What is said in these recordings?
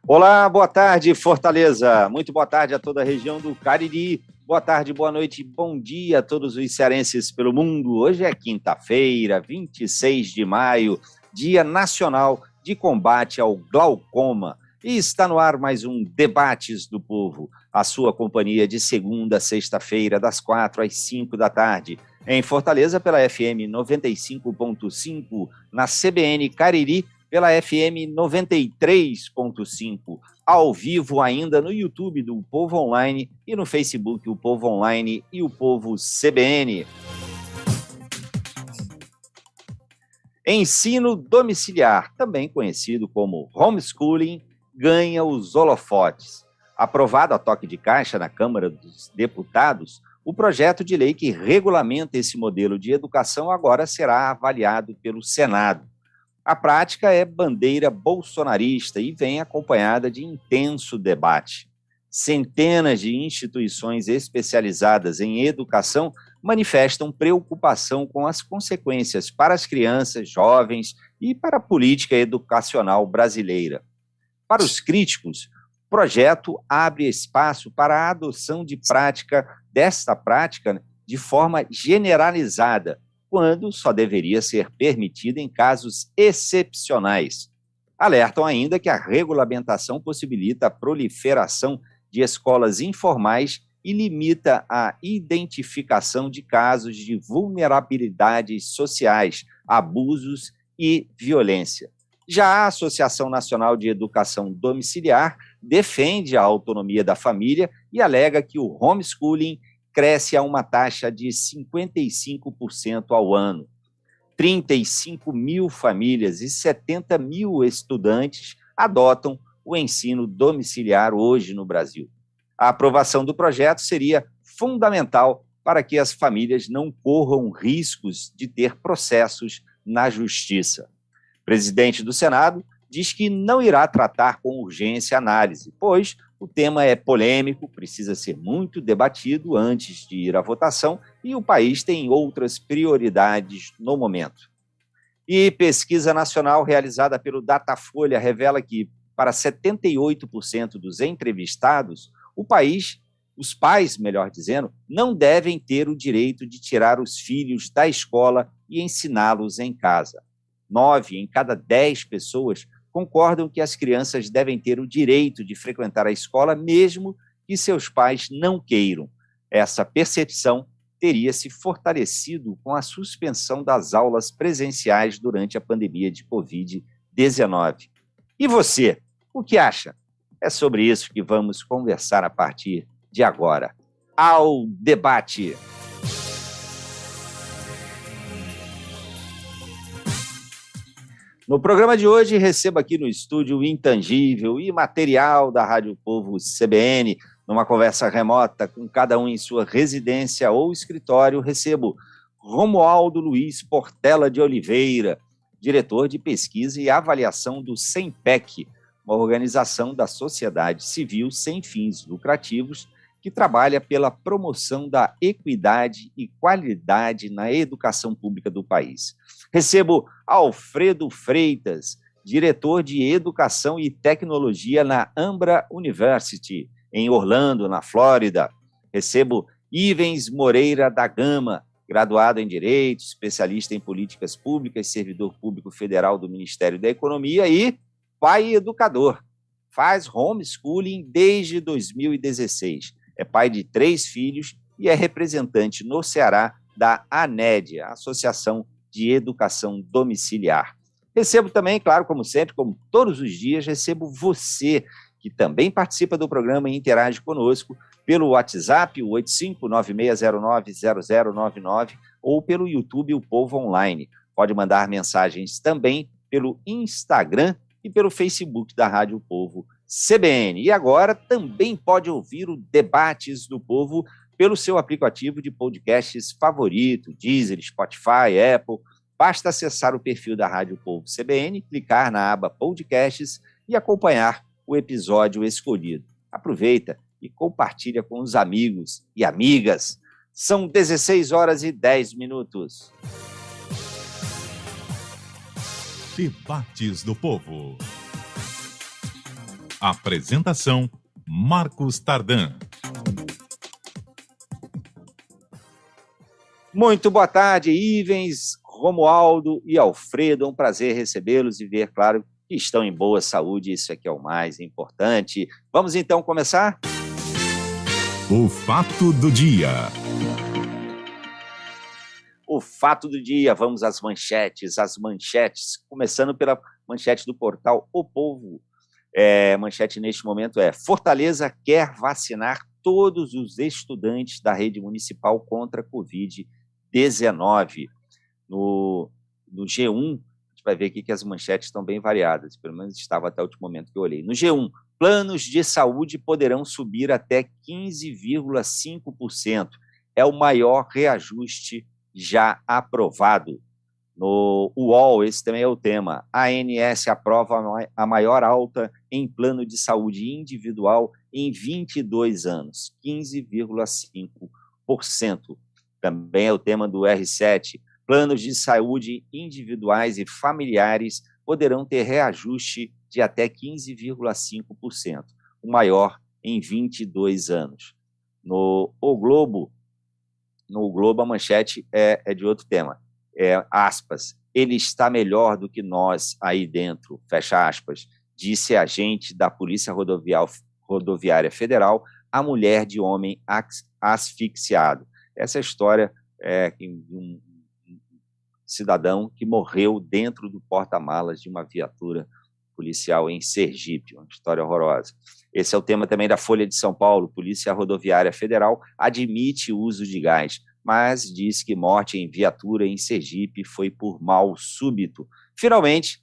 Olá, boa tarde, Fortaleza. Muito boa tarde a toda a região do Cariri. Boa tarde, boa noite, bom dia a todos os cearenses pelo mundo. Hoje é quinta-feira, 26 de maio, Dia Nacional de Combate ao Glaucoma. E está no ar mais um Debates do Povo, a sua companhia de segunda a sexta-feira, das 4 às 5 da tarde. Em Fortaleza, pela FM 95.5, na CBN Cariri, pela FM 93.5, ao vivo ainda no YouTube do Povo Online e no Facebook o Povo Online e o Povo CBN. Ensino domiciliar, também conhecido como homeschooling, ganha os holofotes. Aprovado a toque de caixa na Câmara dos Deputados, o projeto de lei que regulamenta esse modelo de educação agora será avaliado pelo Senado. A prática é bandeira bolsonarista e vem acompanhada de intenso debate. Centenas de instituições especializadas em educação manifestam preocupação com as consequências para as crianças, jovens e para a política educacional brasileira. Para os críticos, o projeto abre espaço para a adoção desta prática de forma generalizada, quando só deveria ser permitida em casos excepcionais. Alertam ainda que a regulamentação possibilita a proliferação de escolas informais e limita a identificação de casos de vulnerabilidades sociais, abusos e violência. Já a Associação Nacional de Educação Domiciliar defende a autonomia da família e alega que o homeschooling cresce a uma taxa de 55% ao ano. 35 mil famílias e 70 mil estudantes adotam o ensino domiciliar hoje no Brasil. A aprovação do projeto seria fundamental para que as famílias não corram riscos de ter processos na Justiça. O presidente do Senado diz que não irá tratar com urgência a análise, pois o tema é polêmico, precisa ser muito debatido antes de ir à votação e o país tem outras prioridades no momento. E pesquisa nacional realizada pelo Datafolha revela que, para 78% dos entrevistados, os pais, melhor dizendo, não devem ter o direito de tirar os filhos da escola e ensiná-los em casa. 9 em cada 10 pessoas concordam que as crianças devem ter o direito de frequentar a escola, mesmo que seus pais não queiram. Essa percepção teria se fortalecido com a suspensão das aulas presenciais durante a pandemia de Covid-19. E você, o que acha? É sobre isso que vamos conversar a partir de agora. Ao debate! No programa de hoje, recebo aqui no estúdio intangível e material da Rádio Povo CBN, numa conversa remota com cada um em sua residência ou escritório, recebo Romualdo Luiz Portela de Oliveira, diretor de pesquisa e avaliação do SEMPEC, uma organização da sociedade civil sem fins lucrativos que trabalha pela promoção da equidade e qualidade na educação pública do país. Recebo Alfredo Freitas, diretor de Educação e Tecnologia na Ambra University, em Orlando, na Flórida. Recebo Ivens Moreira da Gama, graduado em Direito, especialista em Políticas Públicas, servidor público federal do Ministério da Economia e pai educador. Faz homeschooling desde 2016. É pai de 3 filhos e é representante no Ceará da ANED, a Associação de Educação Domiciliar. Recebo também, claro, como sempre, como todos os dias, recebo você, que também participa do programa e interage conosco pelo WhatsApp, o 8596090099, ou pelo YouTube, o Povo Online. Pode mandar mensagens também pelo Instagram e pelo Facebook da Rádio Povo CBN. E agora também pode ouvir o Debates do Povo pelo seu aplicativo de podcasts favorito, Deezer, Spotify, Apple. Basta acessar o perfil da Rádio Povo CBN, clicar na aba Podcasts e acompanhar o episódio escolhido. Aproveita e compartilha com os amigos e amigas. São 16h10. Debates do Povo. Apresentação: Marcos Tardan. Muito boa tarde, Ivens, Romualdo e Alfredo. É um prazer recebê-los e ver, claro, que estão em boa saúde. Isso aqui é o mais importante. Vamos então começar? O fato do dia. O fato do dia, vamos às manchetes. Começando pela manchete do portal O Povo. Manchete neste momento é: Fortaleza quer vacinar todos os estudantes da rede municipal contra a Covid-19. No G1, a gente vai ver aqui que as manchetes estão bem variadas, pelo menos estava até o último momento que eu olhei. No G1, planos de saúde poderão subir até 15,5%. É o maior reajuste já aprovado. No UOL, esse também é o tema. A ANS aprova a maior alta em plano de saúde individual em 22 anos, 15,5%. Também é o tema do R7. Planos de saúde individuais e familiares poderão ter reajuste de até 15,5%, o maior em 22 anos. No Globo, a manchete é de outro tema. Aspas, ele está melhor do que nós aí dentro, fecha aspas, disse agente da Polícia Rodoviária Federal a mulher de homem asfixiado. Essa é a história de um cidadão que morreu dentro do porta-malas de uma viatura policial em Sergipe, uma história horrorosa. Esse é o tema também da Folha de São Paulo. Polícia Rodoviária Federal admite o uso de gás, mas diz que morte em viatura em Sergipe foi por mal súbito. Finalmente,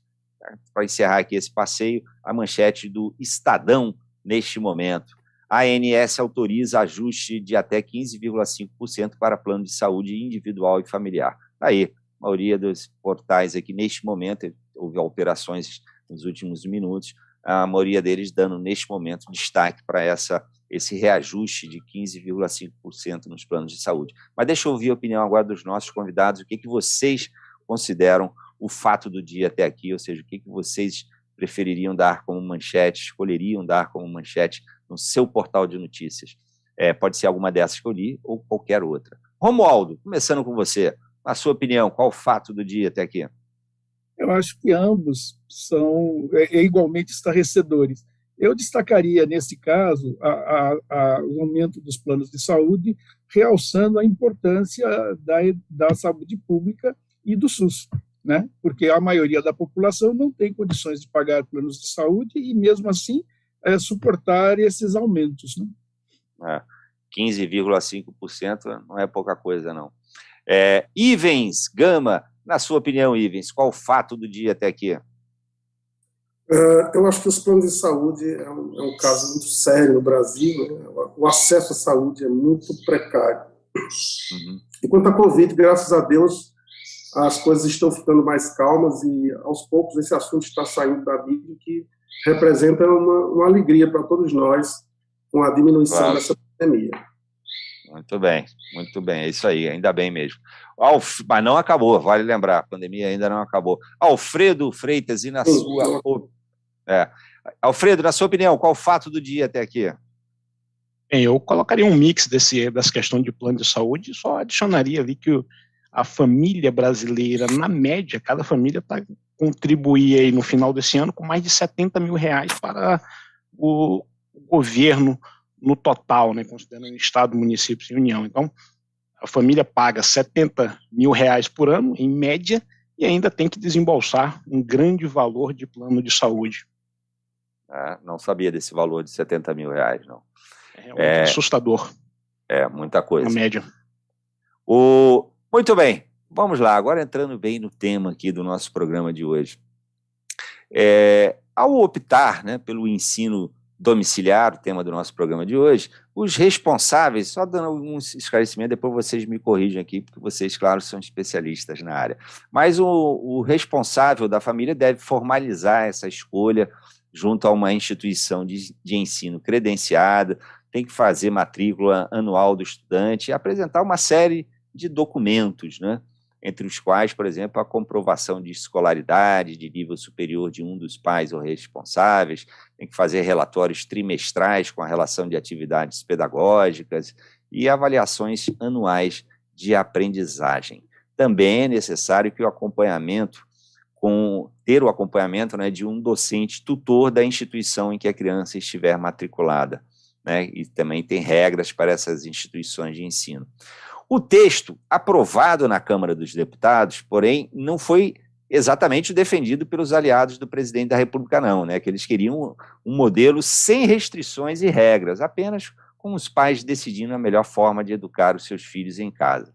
para encerrar aqui esse passeio, a manchete do Estadão neste momento. A ANS autoriza ajuste de até 15,5% para plano de saúde individual e familiar. Aí, a maioria dos portais aqui neste momento, houve alterações nos últimos minutos, a maioria deles dando neste momento destaque para esse reajuste de 15,5% nos planos de saúde. Mas deixa eu ouvir a opinião agora dos nossos convidados, o que vocês consideram o fato do dia até aqui, ou seja, o que vocês prefeririam dar como manchete, escolheriam dar como manchete no seu portal de notícias. Pode ser alguma dessas que eu li ou qualquer outra. Romualdo, começando com você, na sua opinião, qual o fato do dia até aqui? Eu acho que ambos são igualmente estarrecedores. Eu destacaria, nesse caso, o aumento dos planos de saúde, realçando a importância da saúde pública e do SUS, né? Porque a maioria da população não tem condições de pagar planos de saúde e, mesmo assim, suportar esses aumentos, né? 15,5% não é pouca coisa, não. Ivens Gama, na sua opinião, Ivens, qual o fato do dia até aqui? Eu acho que os planos de saúde é um caso muito sério no Brasil, né? O acesso à saúde é muito precário. Uhum. E quanto à Covid, graças a Deus, as coisas estão ficando mais calmas e, aos poucos, esse assunto está saindo da mídia, que representa uma alegria para todos nós com a diminuição dessa pandemia. Muito bem, é isso aí, ainda bem mesmo. Mas não acabou, vale lembrar, a pandemia ainda não acabou. Alfredo Freitas, e na sua... Alfredo, na sua opinião, qual o fato do dia até aqui? Bem, eu colocaria um mix dessa questão de plano de saúde e só adicionaria ali que a família brasileira, na média, cada família contribui aí no final desse ano com mais de R$70 mil para o governo no total, né, considerando Estado, municípios e União. Então, a família paga R$70 mil por ano, em média, e ainda tem que desembolsar um grande valor de plano de saúde. Não sabia desse valor de R$70 mil, não. É assustador. Muita coisa. Na média. Muito bem, vamos lá, agora entrando bem no tema aqui do nosso programa de hoje. Ao optar, né, pelo ensino domiciliar, o tema do nosso programa de hoje, os responsáveis, só dando alguns esclarecimentos, depois vocês me corrigem aqui, porque vocês, claro, são especialistas na área, mas o responsável da família deve formalizar essa escolha junto a uma instituição de ensino credenciada, tem que fazer matrícula anual do estudante, apresentar uma série de documentos, né? entre os quais, por exemplo, a comprovação de escolaridade de nível superior de um dos pais ou responsáveis, tem que fazer relatórios trimestrais com a relação de atividades pedagógicas e avaliações anuais de aprendizagem. Também é necessário que ter o acompanhamento, né, de um docente tutor da instituição em que a criança estiver matriculada, né, e também tem regras para essas instituições de ensino. O texto aprovado na Câmara dos Deputados, porém, não foi exatamente defendido pelos aliados do presidente da República, não, né, que eles queriam um modelo sem restrições e regras, apenas com os pais decidindo a melhor forma de educar os seus filhos em casa.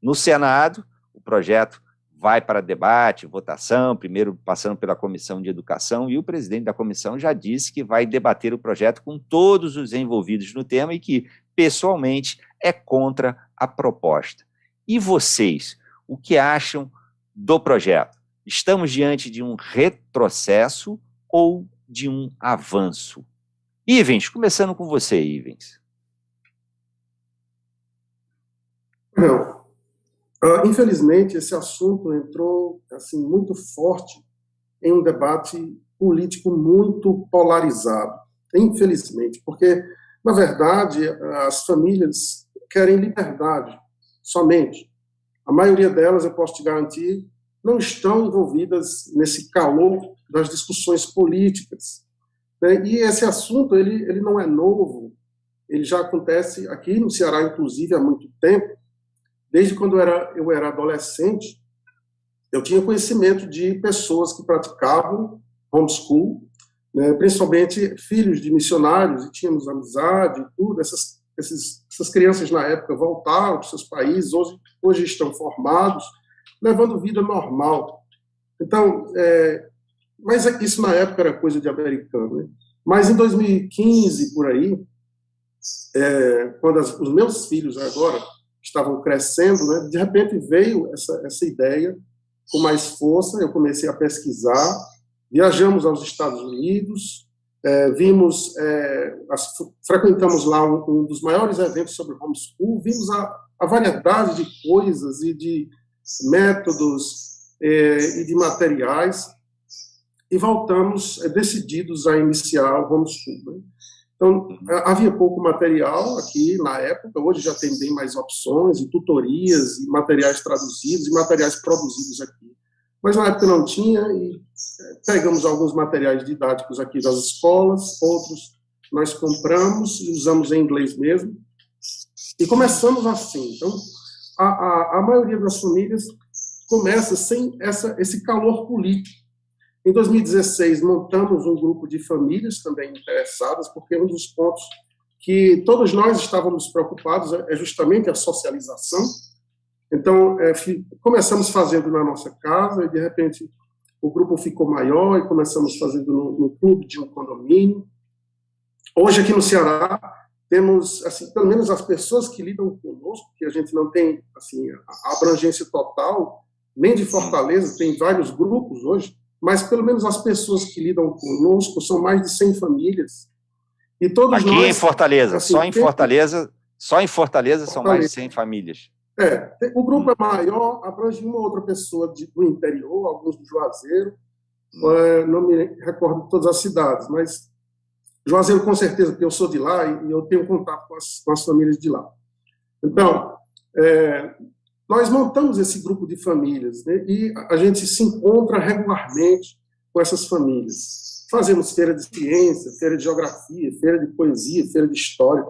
No Senado, o projeto vai para debate, votação, primeiro passando pela Comissão de Educação, e o presidente da comissão já disse que vai debater o projeto com todos os envolvidos no tema e que, pessoalmente, é contra a proposta. E vocês, o que acham do projeto? Estamos diante de um retrocesso ou de um avanço? Ivens, começando com você, Ivens. Não. Infelizmente, esse assunto entrou assim, muito forte em um debate político muito polarizado, infelizmente, porque, na verdade, as famílias querem liberdade, somente. A maioria delas, eu posso te garantir, não estão envolvidas nesse calor das discussões políticas, né? E esse assunto, ele não é novo, ele já acontece aqui no Ceará, inclusive, há muito tempo. Desde quando eu era adolescente, eu tinha conhecimento de pessoas que praticavam homeschool, né, principalmente filhos de missionários, e tínhamos amizade e tudo. Essas crianças, na época, voltaram para os seus países, hoje estão formados, levando vida normal. Então, mas isso na época era coisa de americano, né? Mas em 2015, por aí, quando os meus filhos agora estavam crescendo, né, de repente veio essa ideia com mais força, eu comecei a pesquisar, viajamos aos Estados Unidos, frequentamos lá um dos maiores eventos sobre homeschool, vimos a variedade de coisas e de métodos e de materiais, e voltamos decididos a iniciar o homeschool, né? Então, havia pouco material aqui na época, hoje já tem bem mais opções, e tutorias, e materiais traduzidos, e materiais produzidos aqui. Mas na época não tinha, e pegamos alguns materiais didáticos aqui das escolas, outros nós compramos e usamos em inglês mesmo, e começamos assim. Então, a maioria das famílias começa sem esse calor político. Em 2016, montamos um grupo de famílias também interessadas, porque um dos pontos que todos nós estávamos preocupados é justamente a socialização. Então, começamos fazendo na nossa casa, e de repente o grupo ficou maior, e começamos fazendo no clube de um condomínio. Hoje, aqui no Ceará, temos, assim, pelo menos as pessoas que lidam conosco, que a gente não tem assim, a abrangência total, nem de Fortaleza, tem vários grupos hoje, mas pelo menos as pessoas que lidam conosco são mais de 100 famílias. E todos aqui nós, em Fortaleza, assim, só em Fortaleza são mais de 100 famílias. O grupo é maior, abrange uma ou outra pessoa do interior, alguns do Juazeiro, não me recordo de todas as cidades, mas Juazeiro com certeza, porque eu sou de lá e eu tenho contato com as famílias de lá. Então, nós montamos esse grupo de famílias, né, e a gente se encontra regularmente com essas famílias. Fazemos feira de ciência, feira de geografia, feira de poesia, feira de história.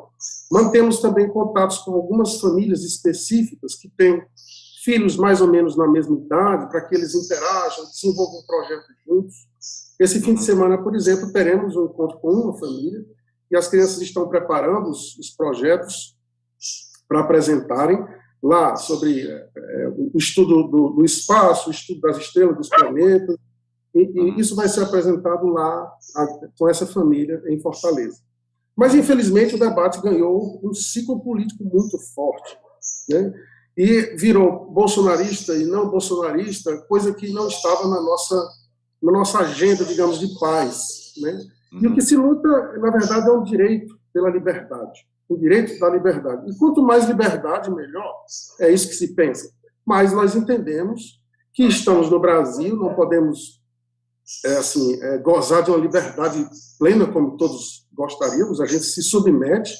Mantemos também contatos com algumas famílias específicas que têm filhos mais ou menos na mesma idade, para que eles interajam, desenvolvam um projeto juntos. Esse fim de semana, por exemplo, teremos um encontro com uma família e as crianças estão preparando os projetos para apresentarem lá sobre o estudo do espaço, o estudo das estrelas, dos planetas, e isso vai ser apresentado lá com essa família em Fortaleza. Mas, infelizmente, o debate ganhou um ciclo político muito forte, né? E virou bolsonarista e não bolsonarista, coisa que não estava na nossa agenda, digamos, de paz, né? E o que se luta, na verdade, é um direito pela liberdade, o direito da liberdade. E quanto mais liberdade, melhor. É isso que se pensa. mas nós entendemos que estamos no Brasil, não podemos gozar de uma liberdade plena, como todos gostaríamos, a gente se submete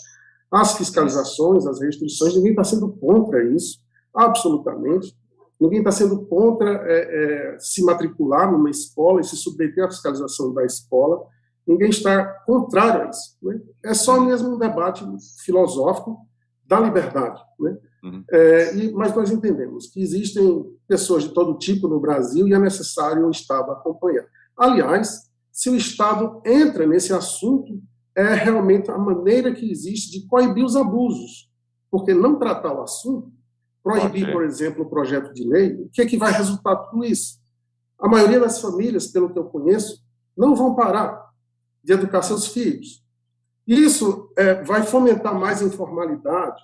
às fiscalizações, às restrições, ninguém está sendo contra isso, absolutamente. Ninguém está sendo contra se matricular numa escola e se submeter à fiscalização da escola. Ninguém está contrário a isso. Né? É só mesmo um debate filosófico da liberdade. Né? Mas nós entendemos que existem pessoas de todo tipo no Brasil e é necessário o Estado acompanhar. Aliás, se o Estado entra nesse assunto, é realmente a maneira que existe de coibir os abusos. Porque não tratar o assunto, proibir, por exemplo, o projeto de lei, o que é que vai resultar tudo isso? A maioria das famílias, pelo que eu conheço, não vão parar de educar seus filhos. Isso vai fomentar mais a informalidade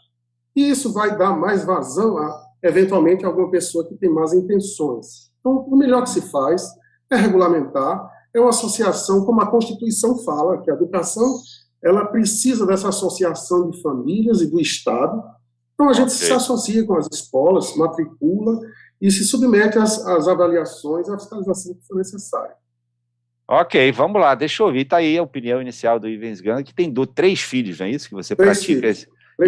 e isso vai dar mais vazão a, eventualmente, alguma pessoa que tem más intenções. Então, o melhor que se faz é regulamentar, é uma associação, como a Constituição fala, que a educação ela precisa dessa associação de famílias e do Estado. Então, a gente se associa com as escolas, matricula e se submete às avaliações, à fiscalização que for necessária. Ok, vamos lá, deixa eu ouvir. Está aí a opinião inicial do Ivens Gana, que tem 3 filhos, não é isso? Que você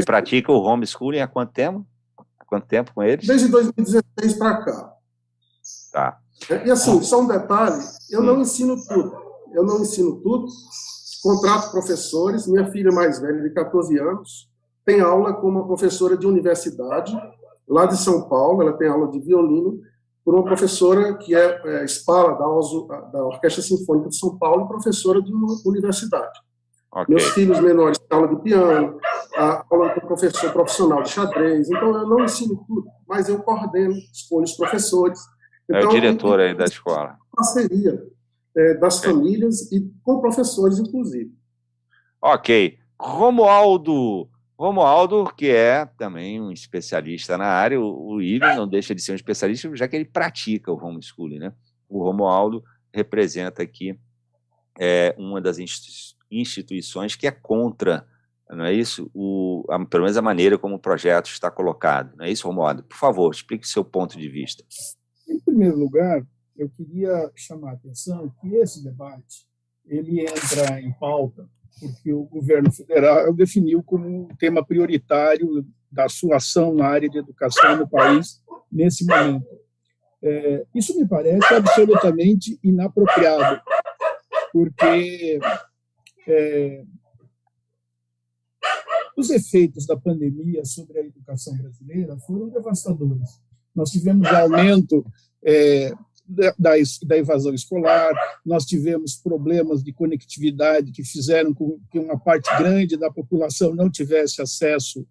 pratica o homeschooling há quanto tempo? Há quanto tempo com eles? Desde 2016 para cá. Tá. E assim, só um detalhe, eu não ensino tudo. Eu não ensino tudo. Contrato professores, minha filha mais velha, de 14 anos, tem aula com uma professora de universidade, lá de São Paulo, ela tem aula de violino, por uma professora que é espala da Orquestra Sinfônica de São Paulo, professora de uma universidade. Okay. Meus filhos menores têm aula de piano, aula com professor profissional de xadrez, então eu não ensino tudo, mas eu coordeno, escolho os professores. Então, é o diretor aí da escola. Parceria das famílias e com professores, inclusive. Ok. Romualdo, que é também um especialista na área, o Ivan não deixa de ser um especialista, já que ele pratica o homeschooling, né? O Romualdo representa aqui uma das instituições que é contra, não é isso? Pelo menos a maneira como o projeto está colocado. Não é isso, Romualdo? Por favor, explique o seu ponto de vista. Em primeiro lugar, eu queria chamar a atenção que esse debate ele entra em pauta porque o governo federal definiu como um tema prioritário da sua ação na área de educação no país nesse momento. Isso me parece absolutamente inapropriado, porque os efeitos da pandemia sobre a educação brasileira foram devastadores. Nós tivemos aumento da evasão escolar, nós tivemos problemas de conectividade que fizeram com que uma parte grande da população não tivesse acesso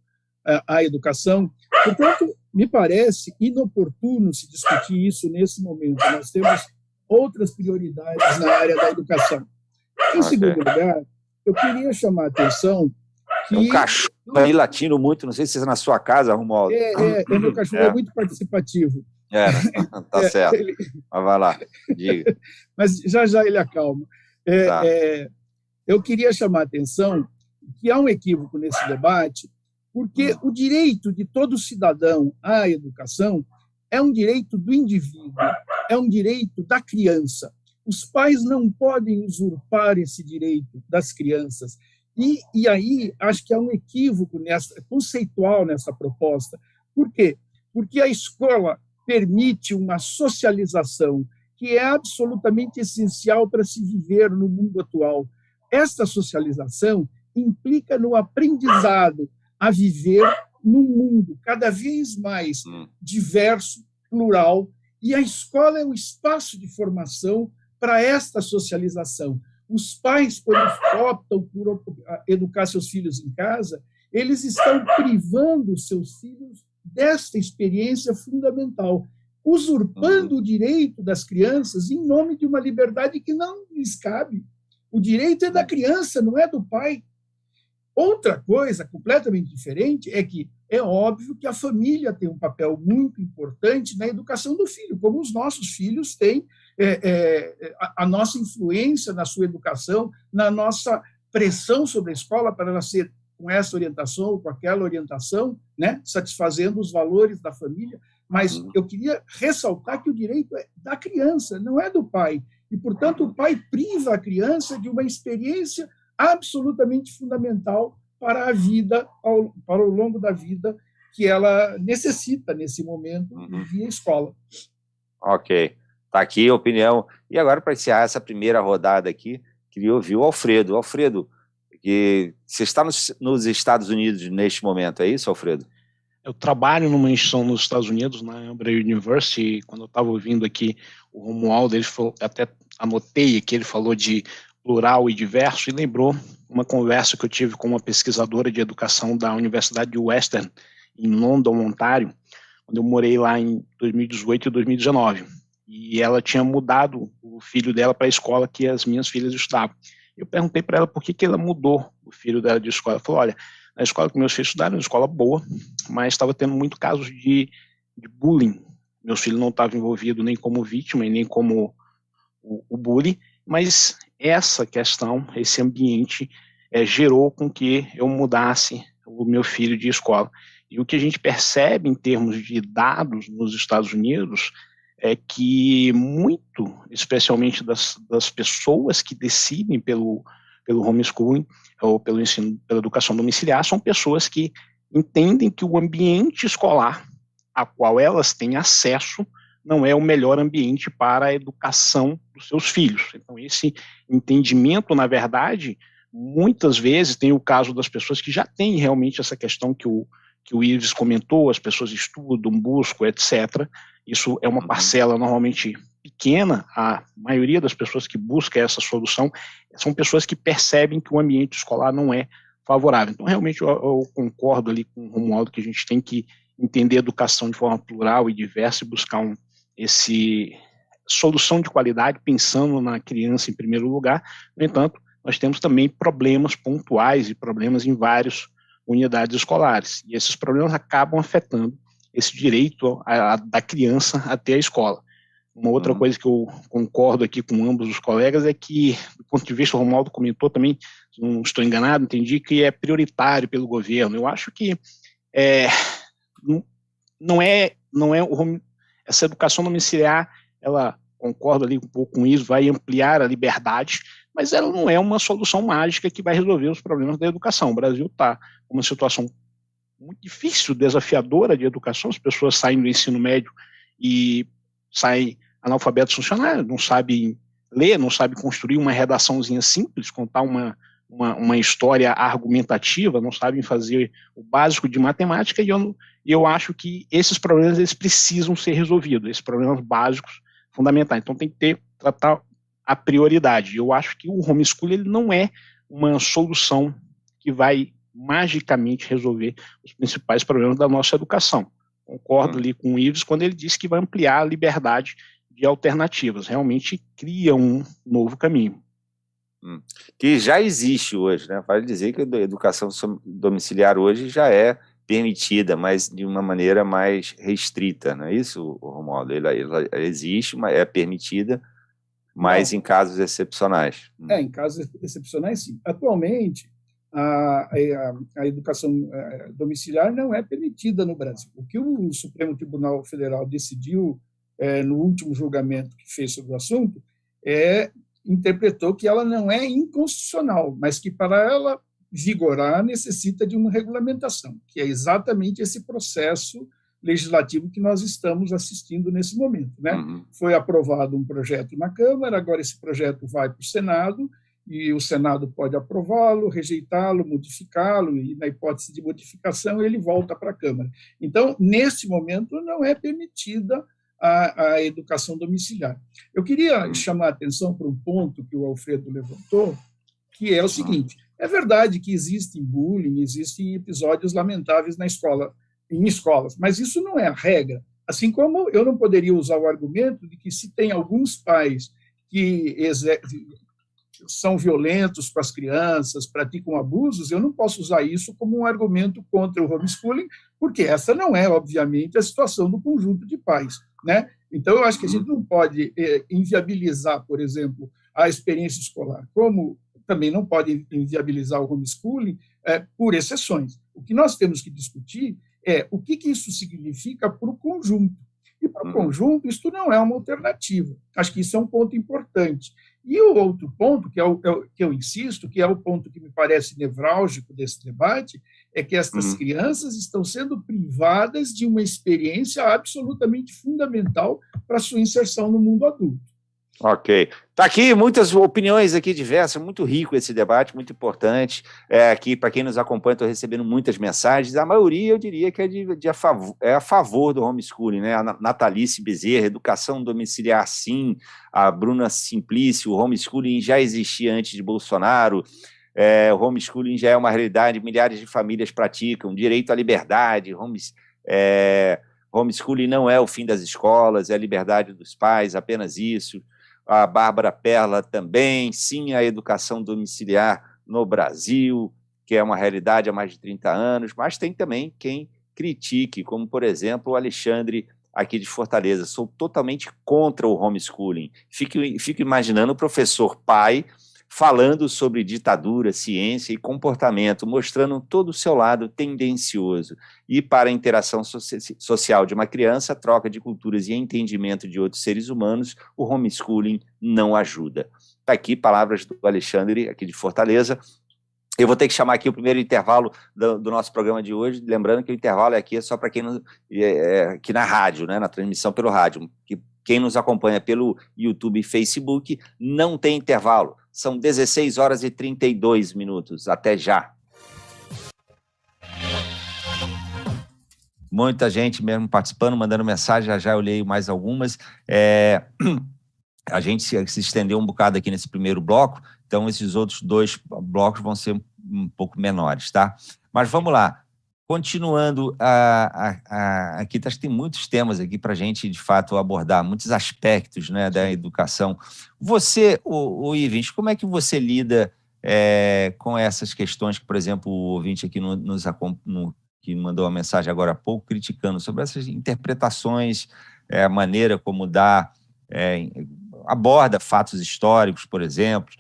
à educação. Portanto, me parece inoportuno se discutir isso nesse momento. Nós temos outras prioridades na área da educação. Em segundo lugar, eu queria chamar a atenção que... Um cachorro aí latindo muito, não sei se é na sua casa, Romualdo. Meu cachorro é muito participativo. Tá certo. Mas vai lá, diga. Mas já ele acalma. Tá. Eu queria chamar a atenção que há um equívoco nesse debate, porque o direito de todo cidadão à educação é um direito do indivíduo, é um direito da criança. Os pais não podem usurpar esse direito das crianças. E aí, acho que há um equívoco conceitual nessa proposta. Por quê? Porque a escola permite uma socialização que é absolutamente essencial para se viver no mundo atual. Esta socialização implica no aprendizado a viver num mundo cada vez mais diverso, plural, e a escola é o espaço de formação para esta socialização. Os pais, quando optam por educar seus filhos em casa, eles estão privando seus filhos desta experiência fundamental, usurpando o direito das crianças em nome de uma liberdade que não lhes cabe. O direito é da criança, não é do pai. Outra coisa completamente diferente é que é óbvio que a família tem um papel muito importante na educação do filho, como os nossos filhos têm a nossa influência na sua educação, na nossa pressão sobre a escola para ela ser com essa orientação ou com aquela orientação, né, satisfazendo os valores da família, Mas eu queria ressaltar que o direito é da criança, não é do pai. E, portanto, o pai priva a criança de uma experiência absolutamente fundamental para a vida, para o longo da vida, que ela necessita nesse momento via escola. Ok. Está aqui a opinião. E agora, para encerrar essa primeira rodada aqui, queria ouvir o Alfredo. Alfredo, que você está nos Estados Unidos neste momento, é isso, Alfredo? Eu trabalho numa instituição nos Estados Unidos, na Embry University, e quando eu estava ouvindo aqui o Romualdo, ele falou, até anotei aqui, ele falou de plural e diverso, e lembrou uma conversa que eu tive com uma pesquisadora de educação da Universidade de Western, em London, Ontário, quando eu morei lá em 2018 e 2019. E ela tinha mudado o filho dela para a escola que as minhas filhas estudavam. Eu perguntei para ela por que ela mudou o filho dela de escola. Ela falou, olha, na escola que meus filhos estudaram, uma escola boa, mas estava tendo muito casos de bullying. Meu filho não estava envolvido nem como vítima e nem como o bully, mas essa questão, esse ambiente, gerou com que eu mudasse o meu filho de escola. E o que a gente percebe em termos de dados nos Estados Unidos é que muito, especialmente das pessoas que decidem pelo homeschooling ou pelo ensino, pela educação domiciliar, são pessoas que entendem que o ambiente escolar a qual elas têm acesso não é o melhor ambiente para a educação dos seus filhos. Então, esse entendimento, na verdade, muitas vezes tem o caso das pessoas que já têm realmente essa questão que o Ives comentou, as pessoas estudam, buscam, etc. Isso é uma parcela normalmente pequena. A maioria das pessoas que busca essa solução são pessoas que percebem que o ambiente escolar não é favorável. Então, realmente, eu concordo ali com o Romualdo que a gente tem que entender a educação de forma plural e diversa e buscar solução de qualidade, pensando na criança em primeiro lugar. No entanto, nós temos também problemas pontuais e problemas em várias unidades escolares. E esses problemas acabam afetando esse direito da criança até a escola. Uma outra coisa que eu concordo aqui com ambos os colegas é que, do ponto de vista, o Romualdo comentou também, se não estou enganado, entendi que é prioritário pelo governo. Eu acho que não é essa educação domiciliar, ela, concordo ali um pouco com isso, vai ampliar a liberdade, mas ela não é uma solução mágica que vai resolver os problemas da educação. O Brasil está com uma situação muito difícil, desafiadora de educação. As pessoas saem do ensino médio e saem analfabetos funcionários, não sabem ler, não sabem construir uma redaçãozinha simples, contar uma história argumentativa, não sabem fazer o básico de matemática, e eu acho que esses problemas eles precisam ser resolvidos, esses problemas básicos fundamentais. Então tem que tratar a prioridade. Eu acho que o homeschooling ele não é uma solução que vai magicamente resolver os principais problemas da nossa educação. Concordo ali com o Ives quando ele disse que vai ampliar a liberdade de alternativas, realmente cria um novo caminho. Que já existe hoje, né? Vale dizer que a educação domiciliar hoje já é permitida, mas de uma maneira mais restrita, não é isso, Romualdo? Ela existe, mas é permitida, mas em casos excepcionais. Em casos excepcionais, sim. Atualmente, a educação domiciliar não é permitida no Brasil. O que o Supremo Tribunal Federal decidiu no último julgamento que fez sobre o assunto interpretou que ela não é inconstitucional, mas que para ela vigorar necessita de uma regulamentação, que é exatamente esse processo legislativo que nós estamos assistindo nesse momento, né? Foi aprovado um projeto na Câmara, agora esse projeto vai para o Senado, e o Senado pode aprová-lo, rejeitá-lo, modificá-lo, e na hipótese de modificação ele volta para a Câmara. Então, nesse momento, não é permitida a educação domiciliar. Eu queria chamar a atenção para um ponto que o Alfredo levantou, que é o seguinte: é verdade que existe bullying, existem episódios lamentáveis em escolas, mas isso não é a regra. Assim como eu não poderia usar o argumento de que se tem alguns pais que são violentos com as crianças, praticam abusos, eu não posso usar isso como um argumento contra o homeschooling, porque essa não é, obviamente, a situação do conjunto de pais, né? Então, eu acho que a gente não pode inviabilizar, por exemplo, a experiência escolar, como também não pode inviabilizar o homeschooling por exceções. O que nós temos que discutir o que isso significa para o conjunto. E para o conjunto, isso não é uma alternativa. Acho que isso é um ponto importante. E o outro ponto, que eu insisto, que é o ponto que me parece nevrálgico desse debate, é que estas crianças estão sendo privadas de uma experiência absolutamente fundamental para a sua inserção no mundo adulto. Ok. Está aqui muitas opiniões aqui diversas, muito rico esse debate, muito importante. Aqui, para quem nos acompanha, estou recebendo muitas mensagens. A maioria, eu diria que é a favor do homeschooling, né? A Natalice Bezerra, educação domiciliar, sim. A Bruna Simplício, o homeschooling já existia antes de Bolsonaro. O homeschooling já é uma realidade, milhares de famílias praticam. Direito à liberdade, homeschooling não é o fim das escolas, é a liberdade dos pais, apenas isso. A Bárbara Perla também, sim, a educação domiciliar no Brasil, que é uma realidade há mais de 30 anos, mas tem também quem critique, como, por exemplo, o Alexandre, aqui de Fortaleza. Sou totalmente contra o homeschooling. Fico imaginando o professor pai falando sobre ditadura, ciência e comportamento, mostrando todo o seu lado tendencioso. E para a interação social de uma criança, troca de culturas e entendimento de outros seres humanos, o homeschooling não ajuda. Está aqui palavras do Alexandre, aqui de Fortaleza. Eu vou ter que chamar aqui o primeiro intervalo do nosso programa de hoje, lembrando que o intervalo aqui é só para quem aqui na rádio, né, na transmissão pelo rádio. Quem nos acompanha pelo YouTube e Facebook não tem intervalo. São 16 horas e 32 minutos. Até já. Muita gente mesmo participando, mandando mensagem. Já eu leio mais algumas. A gente se estendeu um bocado aqui nesse primeiro bloco, então esses outros 2 blocos vão ser um pouco menores, tá? Mas vamos lá. Continuando, aqui acho que tem muitos temas aqui para a gente, de fato, abordar, muitos aspectos, né, da educação. Você, o Ivens, como é que você lida com essas questões que, por exemplo, o ouvinte aqui que mandou uma mensagem agora há pouco, criticando sobre essas interpretações, a maneira como aborda fatos históricos, por exemplo.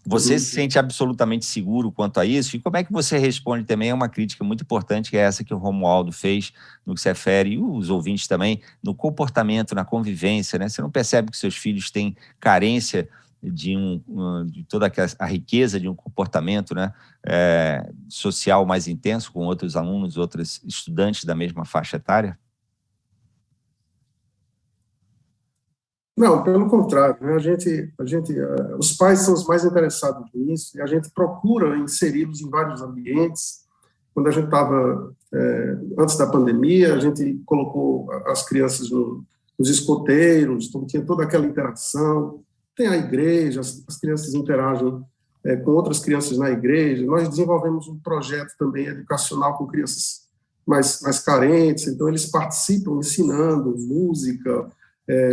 Você se sente absolutamente seguro quanto a isso? E como é que você responde também a uma crítica muito importante, que é essa que o Romualdo fez, no que se refere, e os ouvintes também, no comportamento, na convivência, né? Você não percebe que seus filhos têm carência de toda a riqueza de um comportamento, né, social mais intenso com outros alunos, outros estudantes da mesma faixa etária? Não, pelo contrário, né? Os pais são os mais interessados nisso, e a gente procura inseri-los em vários ambientes. Quando a gente estava, antes da pandemia, a gente colocou as crianças nos escoteiros, então tinha toda aquela interação. Tem a igreja, as crianças interagem com outras crianças na igreja. Nós desenvolvemos um projeto também educacional com crianças mais carentes, então eles participam ensinando música,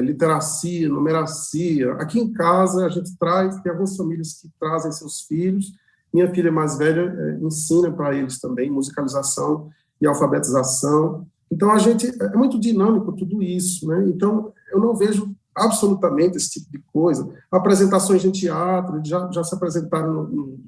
literacia, numeracia. Aqui em casa, a gente tem algumas famílias que trazem seus filhos. Minha filha mais velha ensina para eles também musicalização e alfabetização. Então, é muito dinâmico tudo isso, né? Então, eu não vejo absolutamente esse tipo de coisa. Apresentações em teatro, já se apresentaram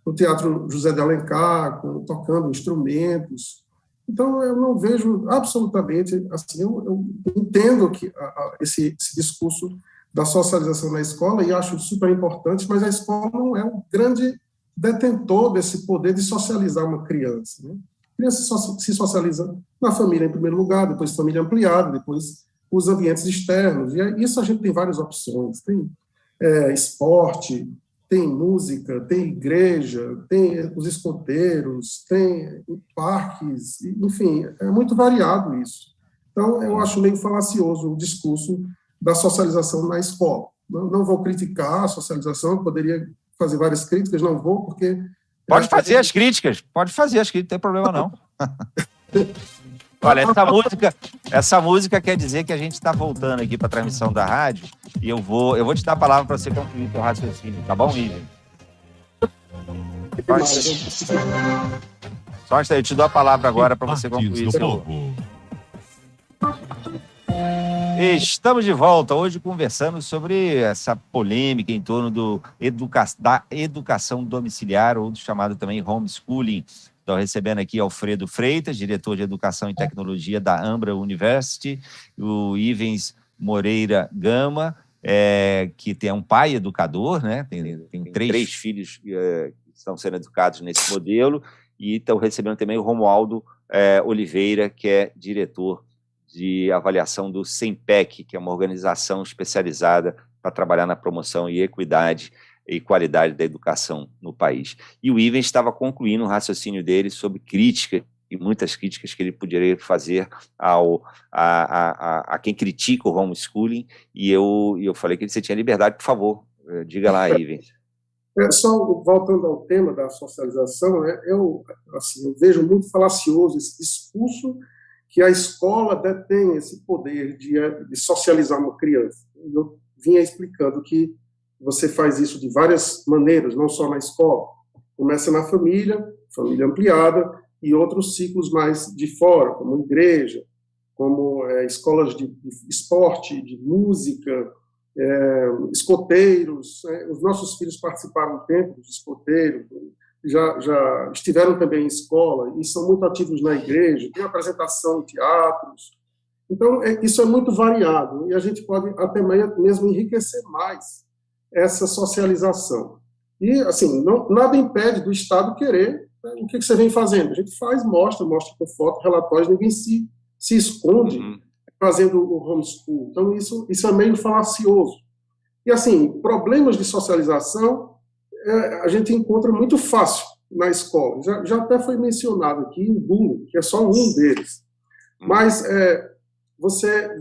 no Teatro José de Alencar, tocando instrumentos. Então, eu não vejo absolutamente, assim, eu entendo que esse discurso da socialização na escola, e acho super importante, mas a escola não é um grande detentor desse poder de socializar uma criança, né? A criança se socializa na família, em primeiro lugar, depois família ampliada, depois os ambientes externos, e isso a gente tem várias opções, tem esporte, tem música, tem igreja, tem os escoteiros, tem parques, enfim, é muito variado isso. Então, eu acho meio falacioso o discurso da socialização na escola. Não vou criticar a socialização, eu poderia fazer várias críticas, não vou, porque... Pode fazer as críticas, não tem problema não. Olha, essa música quer dizer que a gente está voltando aqui para a transmissão da rádio, e eu vou te dar a palavra para você concluir o seu raciocínio, tá bom, Ivan? Só antes, eu te dou a palavra agora para você concluir o seu... Estamos de volta hoje conversando sobre essa polêmica em torno da educação domiciliar, ou do chamado também homeschooling. Estou recebendo aqui Alfredo Freitas, diretor de Educação e Tecnologia da Ambra University, o Ivens Moreira Gama, que é um pai educador, né? Tem três filhos que estão sendo educados nesse modelo, e estão recebendo também o Romualdo Oliveira, que é diretor de avaliação do SEMPEC, que é uma organização especializada para trabalhar na promoção e equidade e qualidade da educação no país. E o Ivens estava concluindo o raciocínio dele sobre crítica, e muitas críticas que ele poderia fazer a quem critica o homeschooling, e eu falei que você tinha liberdade. Por favor, diga lá, Ivens. Só voltando ao tema da socialização, eu vejo muito falacioso esse discurso que a escola detém esse poder de socializar uma criança. Eu vinha explicando que você faz isso de várias maneiras, não só na escola. Começa na família ampliada, e outros ciclos mais de fora, como igreja, como escolas de esporte, de música, escoteiros. Os nossos filhos participaram um tempo dos escoteiros, já estiveram também em escola e são muito ativos na igreja, tem apresentação em teatros. Então, isso é muito variado, e a gente pode até mesmo enriquecer mais essa socialização. E, assim, nada impede do Estado querer. O que você vem fazendo? A gente mostra com foto, relatórios, ninguém se esconde fazendo o homeschool. Então, isso é meio falacioso. E, assim, problemas de socialização a gente encontra muito fácil na escola. Já até foi mencionado aqui o bullying, que é só um deles. Mas você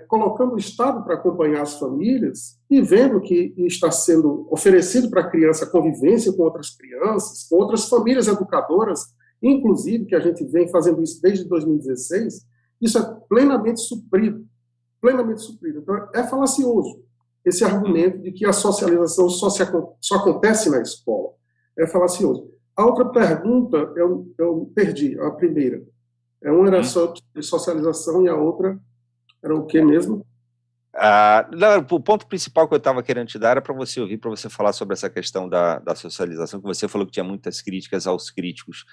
colocando o Estado para acompanhar as famílias e vendo que está sendo oferecido para a criança convivência com outras crianças, com outras famílias educadoras, inclusive, que a gente vem fazendo isso desde 2016, isso é plenamente suprido. Então, é falacioso esse argumento de que a socialização só acontece na escola. É falacioso. A outra pergunta, eu perdi, a primeira. Uma era sobre socialização e a outra era o que mesmo? O ponto principal que eu estava querendo te dar era para você ouvir, para você falar sobre essa questão da socialização, que você falou que tinha muitas críticas aos críticos.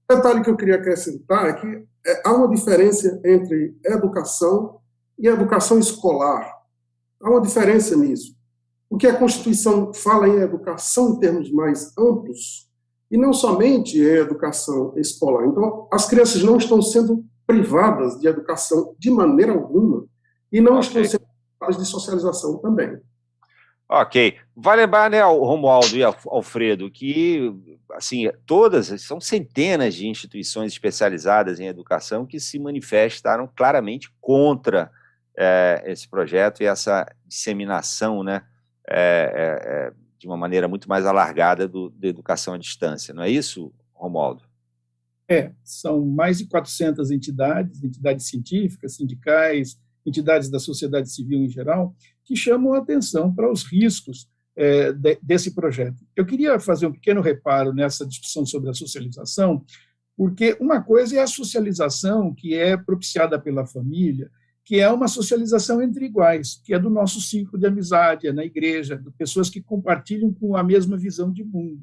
O detalhe que eu queria acrescentar é que há uma diferença entre educação e educação escolar. Há uma diferença nisso. O que a Constituição fala em educação em termos mais amplos, e não somente em educação escolar. Então, as crianças não estão sendo privadas de educação de maneira alguma, e não estão sendo privadas de socialização também. Ok. Vai lembrar, né, Romualdo e Alfredo, que assim, são centenas de instituições especializadas em educação que se manifestaram claramente contra esse projeto e essa disseminação, né, de uma maneira muito mais alargada da educação à distância. Não é isso, Romualdo? São mais de 400 entidades científicas, sindicais, entidades da sociedade civil em geral, que chamam a atenção para os riscos desse projeto. Eu queria fazer um pequeno reparo nessa discussão sobre a socialização, porque uma coisa é a socialização que é propiciada pela família, que é uma socialização entre iguais, que é do nosso ciclo de amizade, é na igreja, de pessoas que compartilham com a mesma visão de mundo.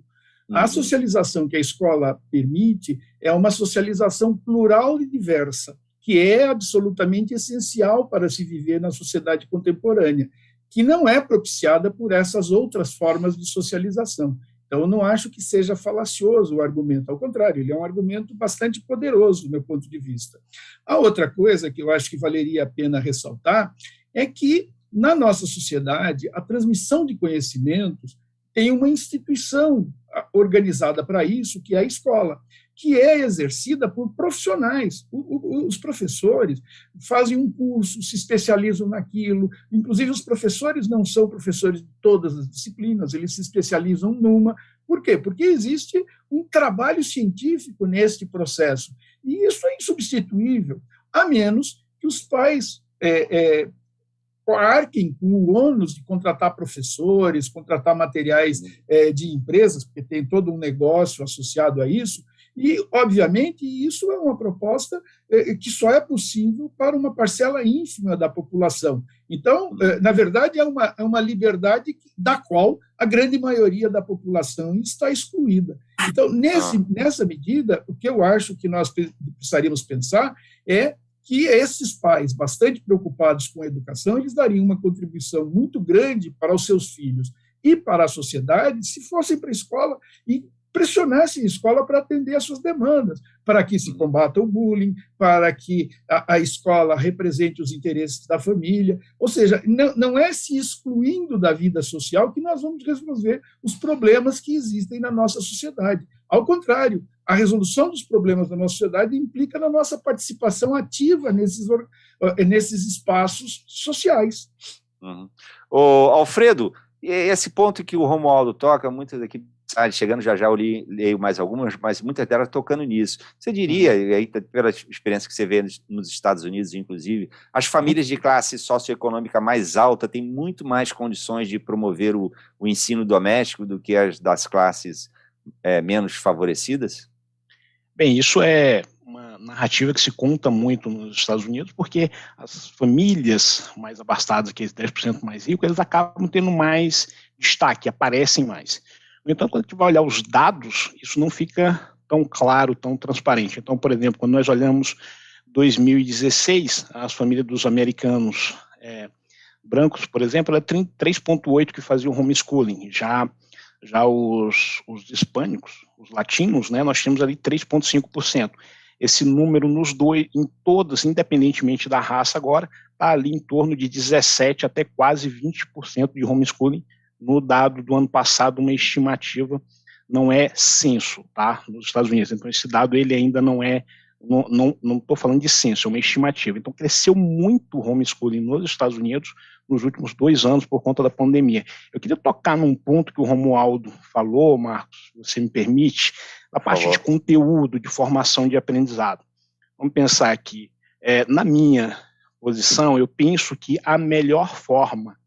A socialização que a escola permite é uma socialização plural e diversa, que é absolutamente essencial para se viver na sociedade contemporânea, que não é propiciada por essas outras formas de socialização. Então, eu não acho que seja falacioso o argumento, ao contrário, ele é um argumento bastante poderoso, do meu ponto de vista. A outra coisa que eu acho que valeria a pena ressaltar é que, na nossa sociedade, a transmissão de conhecimentos tem uma instituição organizada para isso, que é a escola, que é exercida por profissionais. Os professores fazem um curso, se especializam naquilo, inclusive os professores não são professores de todas as disciplinas, eles se especializam numa. Por quê? Porque existe um trabalho científico neste processo, e isso é insubstituível, a menos que os pais arquem com o ônus de contratar professores, contratar materiais de empresas, porque tem todo um negócio associado a isso. E, obviamente, isso é uma proposta que só é possível para uma parcela ínfima da população. Então, na verdade, é uma liberdade da qual a grande maioria da população está excluída. Então, nessa medida, o que eu acho que nós precisaríamos pensar é que esses pais, bastante preocupados com a educação, eles dariam uma contribuição muito grande para os seus filhos e para a sociedade se fossem para a escola e pressionassem a escola para atender às suas demandas, para que se combata o bullying, para que a escola represente os interesses da família. Ou seja, não é se excluindo da vida social que nós vamos resolver os problemas que existem na nossa sociedade. Ao contrário, a resolução dos problemas da nossa sociedade implica na nossa participação ativa nesses espaços sociais. Alfredo, esse ponto que o Romualdo toca, muitas aqui chegando já eu leio mais algumas, mas muitas delas tocando nisso. Você diria, e aí pela experiência que você vê nos Estados Unidos, inclusive, as famílias de classe socioeconômica mais alta têm muito mais condições de promover o ensino doméstico do que as das classes menos favorecidas? Bem, isso é uma narrativa que se conta muito nos Estados Unidos, porque as famílias mais abastadas, aqueles 10% mais ricos, eles acabam tendo mais destaque, aparecem mais. Então, quando a gente vai olhar os dados, isso não fica tão claro, tão transparente. Então, por exemplo, quando nós olhamos 2016, as famílias dos americanos brancos, por exemplo, era 3,8% que faziam homeschooling. Já os hispânicos, os latinos, né, nós temos ali 3,5%. Esse número nos dois, em todas, independentemente da raça agora, está ali em torno de 17% até quase 20% de homeschooling. No dado do ano passado, uma estimativa, não é censo, tá, nos Estados Unidos. Então, esse dado ele ainda não estou falando de censo, é uma estimativa. Então, cresceu muito o homeschooling nos Estados Unidos nos últimos 2 anos por conta da pandemia. Eu queria tocar num ponto que o Romualdo falou, Marcos, se você me permite, a parte de conteúdo, de formação de aprendizado. Vamos pensar aqui, na minha posição, eu penso que a melhor forma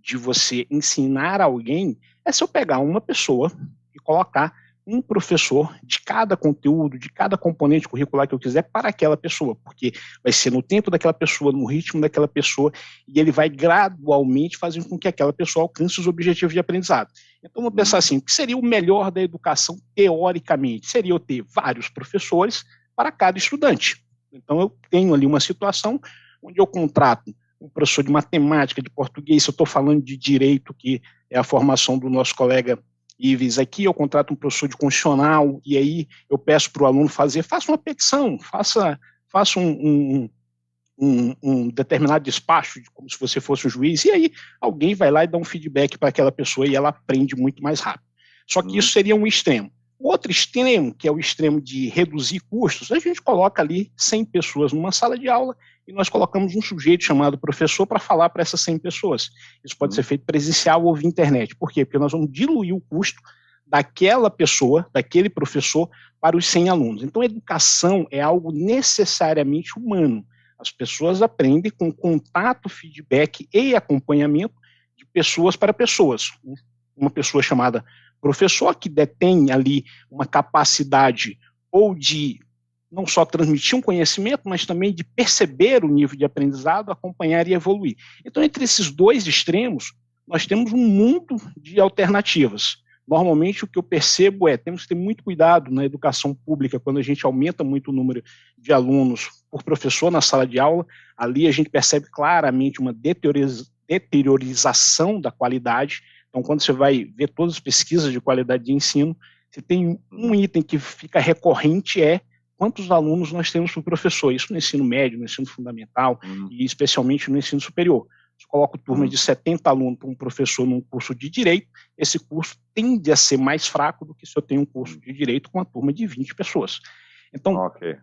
de você ensinar alguém é se eu pegar uma pessoa e colocar um professor de cada conteúdo, de cada componente curricular que eu quiser para aquela pessoa, porque vai ser no tempo daquela pessoa, no ritmo daquela pessoa, e ele vai gradualmente fazer com que aquela pessoa alcance os objetivos de aprendizado. Então, vamos pensar assim, o que seria o melhor da educação teoricamente? Seria eu ter vários professores para cada estudante. Então, eu tenho ali uma situação onde eu contrato um professor de matemática, de português, se eu estou falando de direito, que é a formação do nosso colega Ives aqui, eu contrato um professor de constitucional, e aí eu peço para o aluno faça uma petição, faça um determinado despacho, como se você fosse um juiz, e aí alguém vai lá e dá um feedback para aquela pessoa e ela aprende muito mais rápido. Só que isso seria um extremo. O outro extremo, que é o extremo de reduzir custos, a gente coloca ali 100 pessoas numa sala de aula e nós colocamos um sujeito chamado professor para falar para essas 100 pessoas. Isso pode ser feito presencial ou via internet. Por quê? Porque nós vamos diluir o custo daquela pessoa, daquele professor, para os 100 alunos. Então, a educação é algo necessariamente humano. As pessoas aprendem com contato, feedback e acompanhamento de pessoas para pessoas. Uma pessoa chamada professor, que detém ali uma capacidade ou de não só transmitir um conhecimento, mas também de perceber o nível de aprendizado, acompanhar e evoluir. Então, entre esses dois extremos, nós temos um mundo de alternativas. Normalmente, o que eu percebo temos que ter muito cuidado na educação pública, quando a gente aumenta muito o número de alunos por professor na sala de aula, ali a gente percebe claramente uma deteriorização da qualidade. Então, quando você vai ver todas as pesquisas de qualidade de ensino, você tem um item que fica recorrente, quantos alunos nós temos por professor, isso no ensino médio, no ensino fundamental e especialmente no ensino superior. Se eu coloco turma de 70 alunos para um professor num curso de Direito, esse curso tende a ser mais fraco do que se eu tenho um curso de Direito com uma turma de 20 pessoas. Então,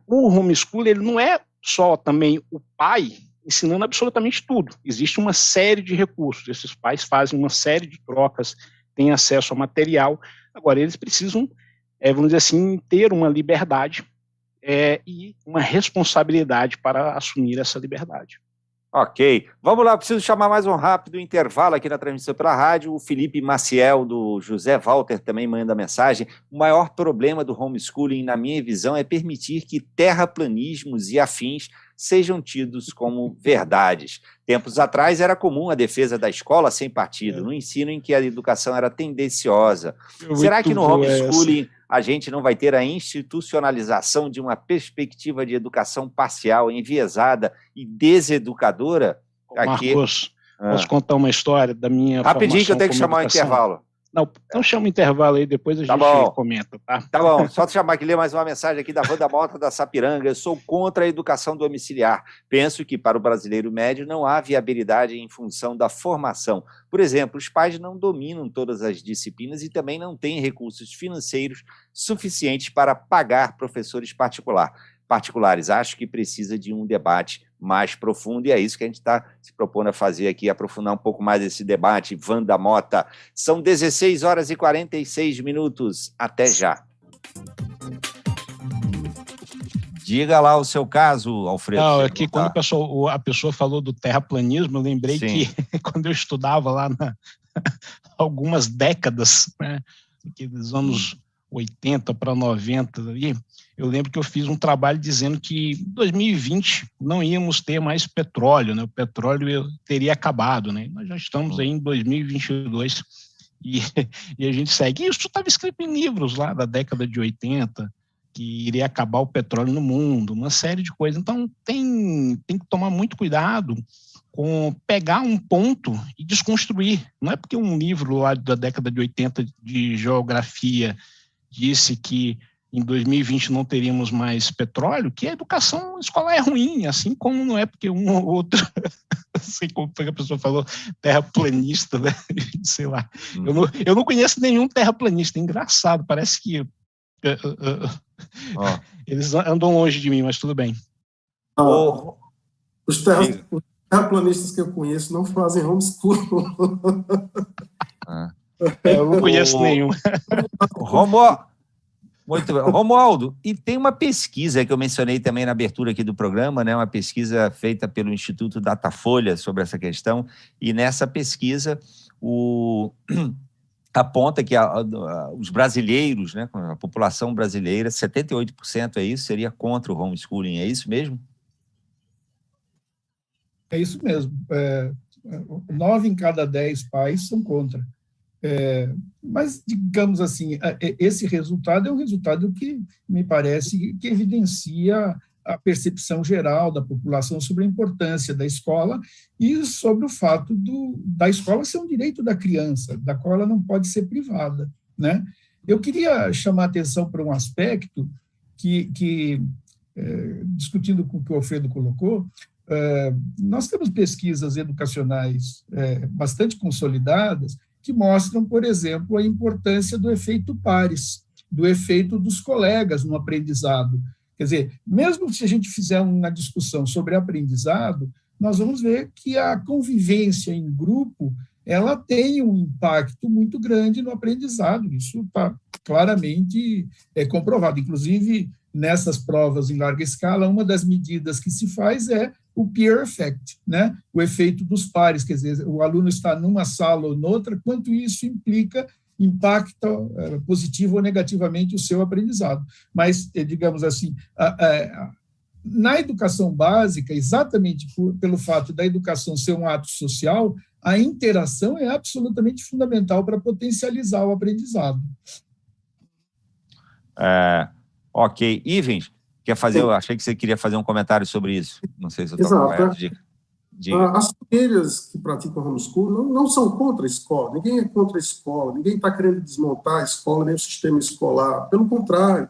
o homeschooling ele não é só também o pai ensinando absolutamente tudo. Existe uma série de recursos, esses pais fazem uma série de trocas, têm acesso a material, agora eles precisam, vamos dizer assim, ter uma liberdade e uma responsabilidade para assumir essa liberdade. Ok, vamos lá, preciso chamar mais um rápido intervalo aqui na transmissão pela rádio. O Felipe Maciel, do José Walter, também manda mensagem. O maior problema do homeschooling, na minha visão, é permitir que terraplanismos e afins sejam tidos como verdades. Tempos atrás era comum a defesa da escola sem partido, no ensino em que a educação era tendenciosa. Será que no homeschooling a gente não vai ter a institucionalização de uma perspectiva de educação parcial, enviesada e deseducadora? Marcos, posso contar uma história da minha rapidinho, que eu tenho que chamar o educação? intervalo. Não, então chama o intervalo aí, depois a gente comenta, tá? Tá bom, só te chamar aqui, ler mais uma mensagem aqui da Wanda Mota da Sapiranga. Eu sou contra a educação domiciliar. Penso que para o brasileiro médio não há viabilidade em função da formação. Por exemplo, os pais não dominam todas as disciplinas e também não têm recursos financeiros suficientes para pagar professores particulares. Acho que precisa de um debate mais profundo, e é isso que a gente está se propondo a fazer aqui, aprofundar um pouco mais esse debate. Wanda Mota. São 16 horas e 46 minutos. Até já. Diga lá o seu caso, Alfredo. Não, é que quando a pessoa falou do terraplanismo, eu lembrei que quando eu estudava lá algumas décadas, né, dos anos 80 para 90, ali, eu lembro que eu fiz um trabalho dizendo que em 2020 não íamos ter mais petróleo, né? O petróleo teria acabado, né? Nós já estamos aí em 2022 e a gente segue. Isso estava escrito em livros lá da década de 80, que iria acabar o petróleo no mundo, uma série de coisas. Então tem que tomar muito cuidado com pegar um ponto e desconstruir. Não é porque um livro lá da década de 80 de geografia disse que em 2020 não teríamos mais petróleo, que a educação escolar é ruim, assim como não é porque um ou outro, sei como foi que a pessoa falou, terraplanista, né? Sei lá. Eu não conheço nenhum terraplanista, engraçado, parece que eles andam longe de mim, mas tudo bem. Os terraplanistas que eu conheço não fazem homeschool. Eu não conheço nenhum. Muito bem. Romualdo, e tem uma pesquisa que eu mencionei também na abertura aqui do programa, né? Uma pesquisa feita pelo Instituto Datafolha sobre essa questão, e nessa pesquisa aponta que os brasileiros, né, a população brasileira, 78% é isso, seria contra o homeschooling, é isso mesmo? É isso mesmo. 9 em cada 10 pais são contra. Mas, digamos assim, esse resultado é um resultado que me parece que evidencia a percepção geral da população sobre a importância da escola e sobre o fato da escola ser um direito da criança, da qual ela não pode ser privada, né? Eu queria chamar a atenção para um aspecto que discutindo com o que o Alfredo colocou, nós temos pesquisas educacionais bastante consolidadas que mostram, por exemplo, a importância do efeito pares, do efeito dos colegas no aprendizado. Quer dizer, mesmo se a gente fizer uma discussão sobre aprendizado, nós vamos ver que a convivência em grupo ela tem um impacto muito grande no aprendizado. Isso está claramente comprovado. Inclusive, nessas provas em larga escala, uma das medidas que se faz é o peer effect, né? O efeito dos pares, quer dizer, o aluno está numa sala ou noutra, quanto isso impacta positivo ou negativamente o seu aprendizado. Mas, digamos assim, na educação básica, exatamente pelo fato da educação ser um ato social, a interação é absolutamente fundamental para potencializar o aprendizado. Ok. Ivens, quer fazer? Eu achei que você queria fazer um comentário sobre isso. Não sei se eu estou correto. As famílias que praticam homeschool não são contra a escola. Ninguém é contra a escola. Ninguém está querendo desmontar a escola, nem o sistema escolar. Pelo contrário,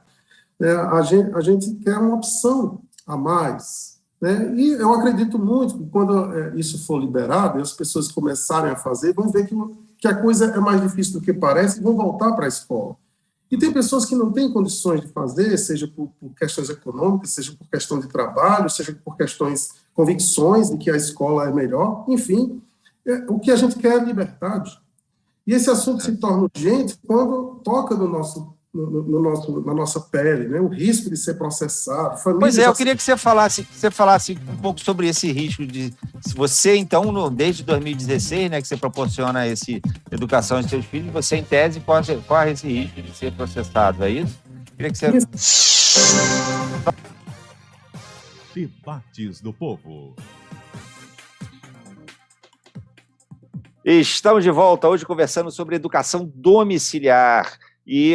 a gente quer uma opção a mais, né? E eu acredito muito que quando isso for liberado e as pessoas começarem a fazer, vão ver que a coisa é mais difícil do que parece e vão voltar para a escola. E tem pessoas que não têm condições de fazer, seja por questões econômicas, seja por questão de trabalho, seja por convicções de que a escola é melhor. Enfim, o que a gente quer é liberdade. E esse assunto se torna urgente quando toca na nossa pele, né? O risco de ser processado. Pois eu queria que você falasse um pouco sobre esse risco de... Se você, então, desde 2016, né, que você proporciona essa educação aos seus filhos, você, em tese, corre esse risco de ser processado, é isso? Queria que você... Debates do Povo. Estamos de volta hoje conversando sobre educação domiciliar. E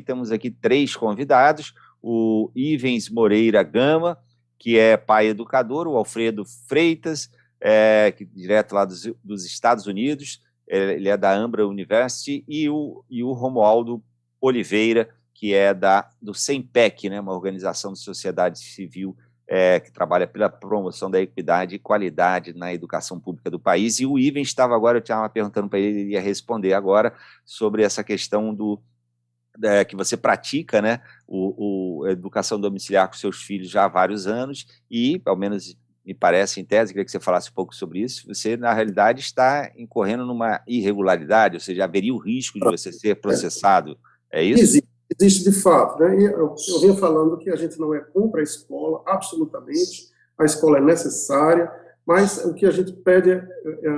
temos aqui 3 convidados, o Ivens Moreira Gama, que é pai educador, o Alfredo Freitas, direto lá dos Estados Unidos, ele é da Ambra University, e o Romualdo Oliveira, que é do SEMPEC, né, uma organização de sociedade civil que trabalha pela promoção da equidade e qualidade na educação pública do país. E o Ivens estava agora, eu estava perguntando para ele ia responder agora sobre essa questão que você pratica, né, a educação domiciliar com seus filhos já há vários anos, e, ao menos me parece, em tese, queria que você falasse um pouco sobre isso, você, na realidade, está incorrendo numa irregularidade, ou seja, haveria o risco de você ser processado, é isso? Existe de fato, né? Eu venho falando que a gente não é contra a escola, absolutamente, a escola é necessária, mas o que a gente pede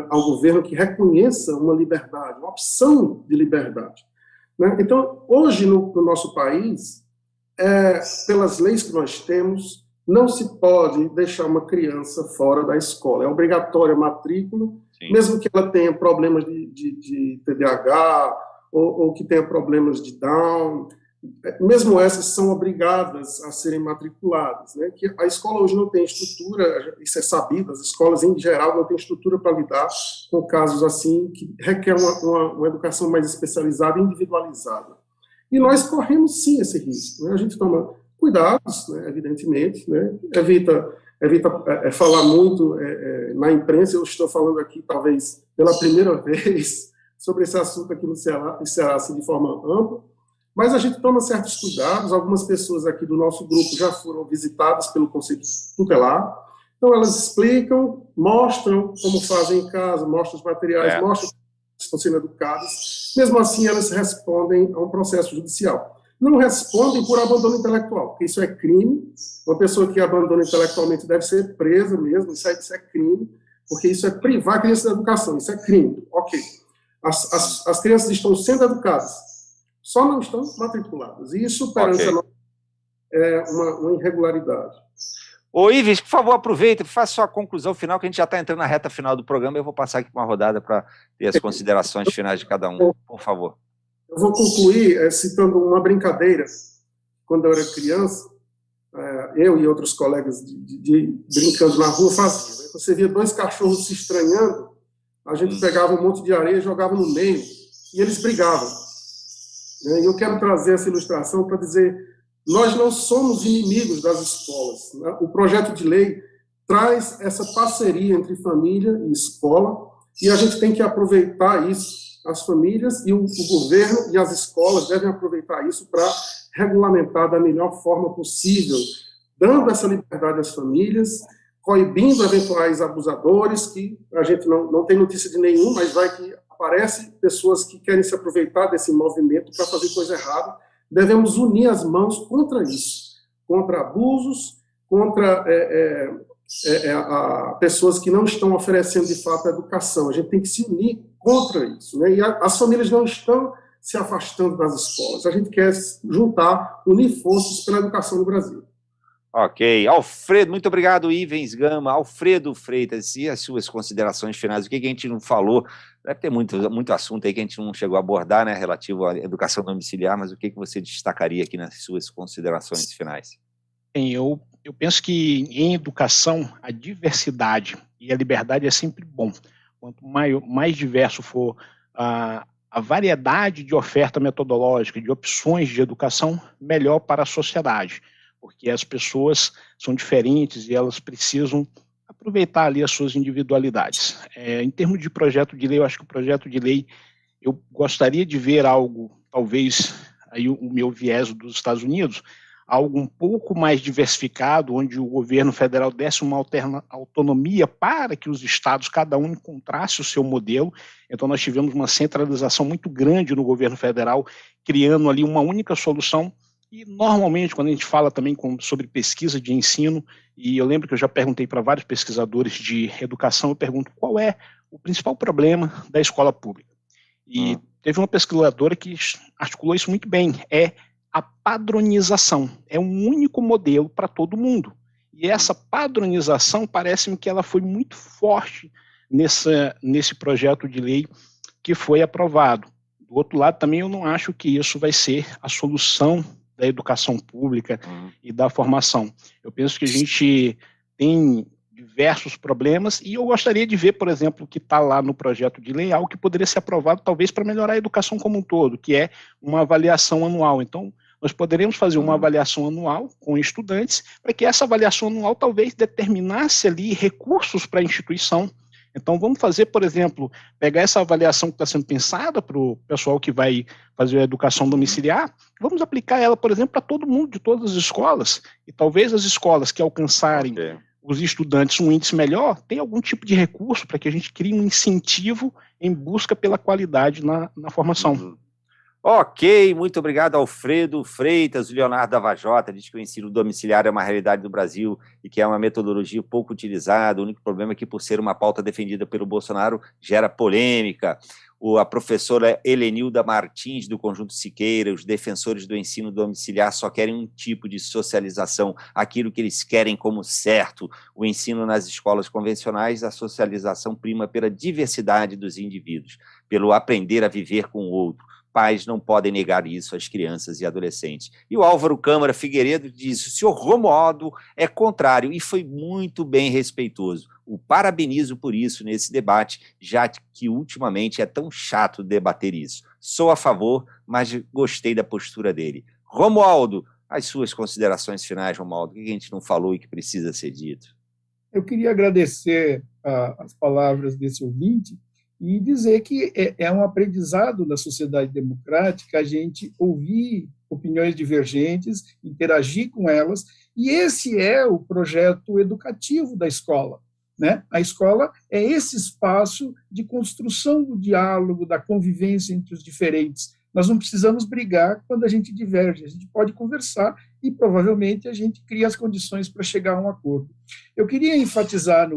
ao governo que reconheça uma liberdade, uma opção de liberdade, né? Então, hoje no nosso país, pelas leis que nós temos, não se pode deixar uma criança fora da escola, é obrigatória a matrícula, sim, mesmo que ela tenha problemas de TDAH, ou que tenha problemas de Down, mesmo essas são obrigadas a serem matriculadas, né? Que a escola hoje não tem estrutura, isso é sabido, as escolas em geral não têm estrutura para lidar com casos assim, que requer uma educação mais especializada e individualizada. E nós corremos sim esse risco, né? A gente toma cuidados, né, evidentemente, né? Evita falar muito na imprensa. Eu estou falando aqui, talvez, pela primeira vez, sobre esse assunto aqui no Ceará, assim, de forma ampla, mas a gente toma certos cuidados. Algumas pessoas aqui do nosso grupo já foram visitadas pelo Conselho Tutelar, então elas explicam, mostram como fazem em casa, mostram os materiais, mostram como estão sendo educadas, mesmo assim elas respondem a um processo judicial. Não respondem por abandono intelectual, porque isso é crime, uma pessoa que abandona intelectualmente deve ser presa mesmo, isso é crime, porque isso é privar a criança da educação, isso é crime, ok. As crianças estão sendo educadas, só não estão matriculadas. E isso, perante a nós, é uma irregularidade. Ô, Ivens, por favor, aproveita e faça sua conclusão final, que a gente já está entrando na reta final do programa. Eu vou passar aqui uma rodada para ter as considerações finais de cada um, por favor. Eu vou concluir citando uma brincadeira. Quando eu era criança, eu e outros colegas brincando na rua faziam. Você via 2 cachorros se estranhando, a gente pegava um monte de areia e jogava no meio, e eles brigavam. E eu quero trazer essa ilustração para dizer, nós não somos inimigos das escolas, né? O projeto de lei traz essa parceria entre família e escola, e a gente tem que aproveitar isso. As famílias e o governo e as escolas devem aproveitar isso para regulamentar da melhor forma possível, dando essa liberdade às famílias, coibindo eventuais abusadores, que a gente não tem notícia de nenhum, mas vai que aparecem pessoas que querem se aproveitar desse movimento para fazer coisa errada. Devemos unir as mãos contra isso, contra abusos, contra pessoas que não estão oferecendo de fato a educação. A gente tem que se unir contra isso, né? E as famílias não estão se afastando das escolas. A gente quer juntar, unir forças pela educação no Brasil. Ok. Alfredo, muito obrigado, Ivens Gama. Alfredo Freitas, e as suas considerações finais? O que a gente não falou? Deve ter muito assunto aí que a gente não chegou a abordar, né, relativo à educação domiciliar, mas o que você destacaria aqui nas suas considerações finais? Bem, eu penso que em educação a diversidade e a liberdade é sempre bom. Quanto mais diverso for a variedade de oferta metodológica, de opções de educação, melhor para a sociedade, porque as pessoas são diferentes e elas precisam aproveitar ali as suas individualidades. Em termos de projeto de lei, eu acho que o projeto de lei, eu gostaria de ver algo, talvez, aí o meu viés dos Estados Unidos, algo um pouco mais diversificado, onde o governo federal desse uma autonomia para que os estados, cada um, encontrasse o seu modelo. Então, nós tivemos uma centralização muito grande no governo federal, criando ali uma única solução. E, normalmente, quando a gente fala também sobre pesquisa de ensino, e eu lembro que eu já perguntei para vários pesquisadores de educação, eu pergunto qual é o principal problema da escola pública. E teve uma pesquisadora que articulou isso muito bem, a padronização. É um único modelo para todo mundo. E essa padronização, parece-me que ela foi muito forte nesse projeto de lei que foi aprovado Do outro lado, também eu não acho que isso vai ser a solução da educação pública e da formação. Eu penso que a gente tem diversos problemas e eu gostaria de ver, por exemplo, o que está lá no projeto de lei, algo que poderia ser aprovado talvez para melhorar a educação como um todo, que é uma avaliação anual. Então, nós poderíamos fazer uma avaliação anual com estudantes, para que essa avaliação anual talvez determinasse ali recursos para a instituição. Então, vamos fazer, por exemplo, pegar essa avaliação que está sendo pensada para o pessoal que vai fazer a educação domiciliar, vamos aplicar ela, por exemplo, para todo mundo, de todas as escolas, e talvez as escolas que alcançarem os estudantes um índice melhor, tenham algum tipo de recurso para que a gente crie um incentivo em busca pela qualidade na formação. Ok, muito obrigado, Alfredo Freitas. O Leonardo da Vajota diz que o ensino domiciliar é uma realidade do Brasil e que é uma metodologia pouco utilizada. O único problema é que, por ser uma pauta defendida pelo Bolsonaro, gera polêmica. A professora Helenilda Martins, do Conjunto Siqueira, os defensores do ensino domiciliar só querem um tipo de socialização, aquilo que eles querem como certo. O ensino nas escolas convencionais, a socialização prima pela diversidade dos indivíduos, pelo aprender a viver com o outro. Pais não podem negar isso às crianças e adolescentes. E o Álvaro Câmara Figueiredo diz: o senhor Romualdo é contrário, e foi muito bem respeitoso. O parabenizo por isso nesse debate, já que ultimamente é tão chato debater isso. Sou a favor, mas gostei da postura dele. Romualdo, as suas considerações finais, Romualdo, o que a gente não falou e que precisa ser dito? Eu queria agradecer as palavras desse ouvinte, e dizer que é um aprendizado na sociedade democrática a gente ouvir opiniões divergentes, interagir com elas, e esse é o projeto educativo da escola, né? A escola é esse espaço de construção do diálogo, da convivência entre os diferentes. Nós não precisamos brigar quando a gente diverge, a gente pode conversar e provavelmente a gente cria as condições para chegar a um acordo. Eu queria enfatizar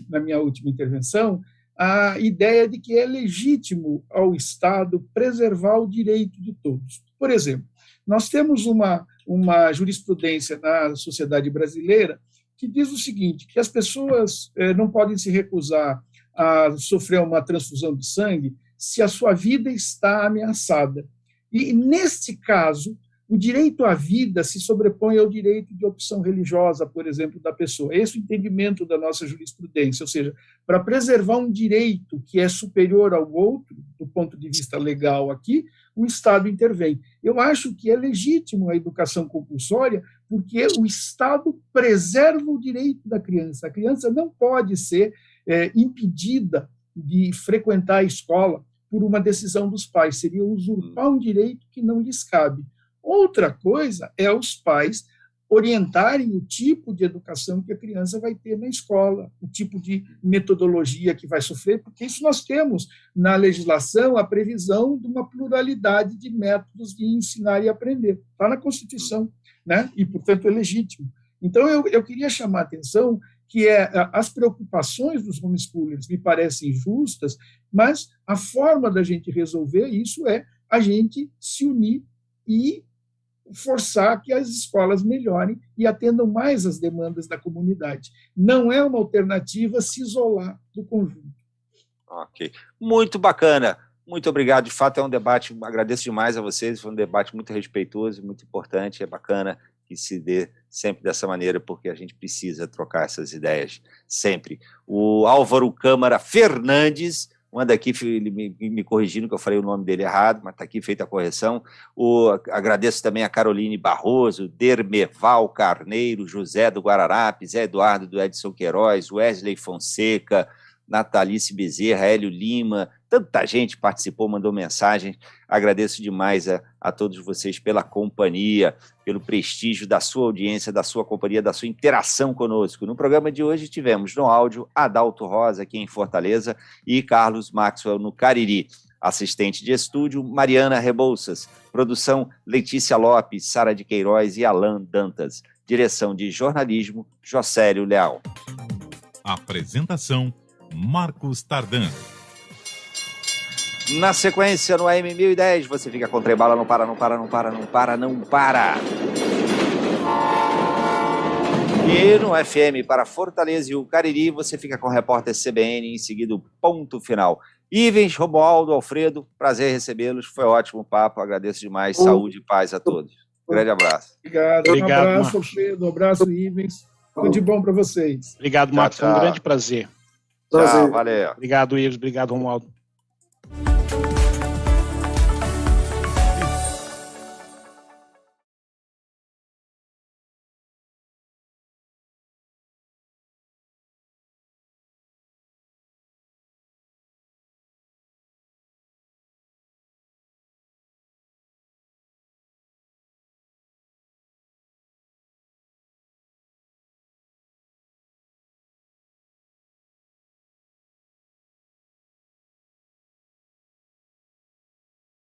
na minha última intervenção a ideia de que é legítimo ao Estado preservar o direito de todos. Por exemplo, nós temos uma jurisprudência na sociedade brasileira que diz o seguinte, que as pessoas não podem se recusar a sofrer uma transfusão de sangue se a sua vida está ameaçada. E, neste caso, o direito à vida se sobrepõe ao direito de opção religiosa, por exemplo, da pessoa. Esse é o entendimento da nossa jurisprudência, ou seja, para preservar um direito que é superior ao outro, do ponto de vista legal aqui, o Estado intervém. Eu acho que é legítimo a educação compulsória, porque o Estado preserva o direito da criança. A criança não pode ser impedida de frequentar a escola por uma decisão dos pais. Seria usurpar um direito que não lhes cabe. Outra coisa é os pais orientarem o tipo de educação que a criança vai ter na escola, o tipo de metodologia que vai sofrer, porque isso nós temos na legislação a previsão de uma pluralidade de métodos de ensinar e aprender. Está na Constituição, né? E, portanto, é legítimo. Então, eu queria chamar a atenção que as preocupações dos homeschoolers me parecem justas, mas a forma da gente resolver isso é a gente se unir e forçar que as escolas melhorem e atendam mais às demandas da comunidade. Não é uma alternativa se isolar do conjunto. Ok. Muito bacana. Muito obrigado. De fato, é um debate, agradeço demais a vocês, foi um debate muito respeitoso, muito importante, é bacana que se dê sempre dessa maneira, porque a gente precisa trocar essas ideias sempre. O Álvaro Câmara Fernandes manda aqui me corrigindo que eu falei o nome dele errado, mas está aqui feita a correção. Agradeço também a Caroline Barroso, Dermeval Carneiro, José do Guararapes, Zé Eduardo do Edson Queiroz, Wesley Fonseca, Natalice Bezerra, Hélio Lima, tanta gente participou, mandou mensagem. Agradeço demais a todos vocês pela companhia, pelo prestígio da sua audiência, da sua companhia, da sua interação conosco. No programa de hoje tivemos no áudio Adalto Rosa, aqui em Fortaleza, e Carlos Maxwell, no Cariri. Assistente de estúdio, Mariana Rebouças. Produção, Letícia Lopes, Sara de Queiroz e Alan Dantas. Direção de jornalismo, Jocélio Leal. Apresentação, Marcos Tardan. Na sequência, no AM 1010, você fica com Trembala, não para, não para, não para, não para, não para. E no FM para Fortaleza e o Cariri, você fica com o repórter CBN, em seguida o ponto final. Ivens, Romualdo, Alfredo, prazer recebê-los, foi ótimo o papo, agradeço demais, saúde e paz a todos. Grande abraço. Obrigado, um abraço, Alfredo, um abraço, Ivens, tudo de bom para vocês. Obrigado, Marcos, foi um grande prazer. Tchau, valeu. Obrigado, Ives, obrigado, Romualdo.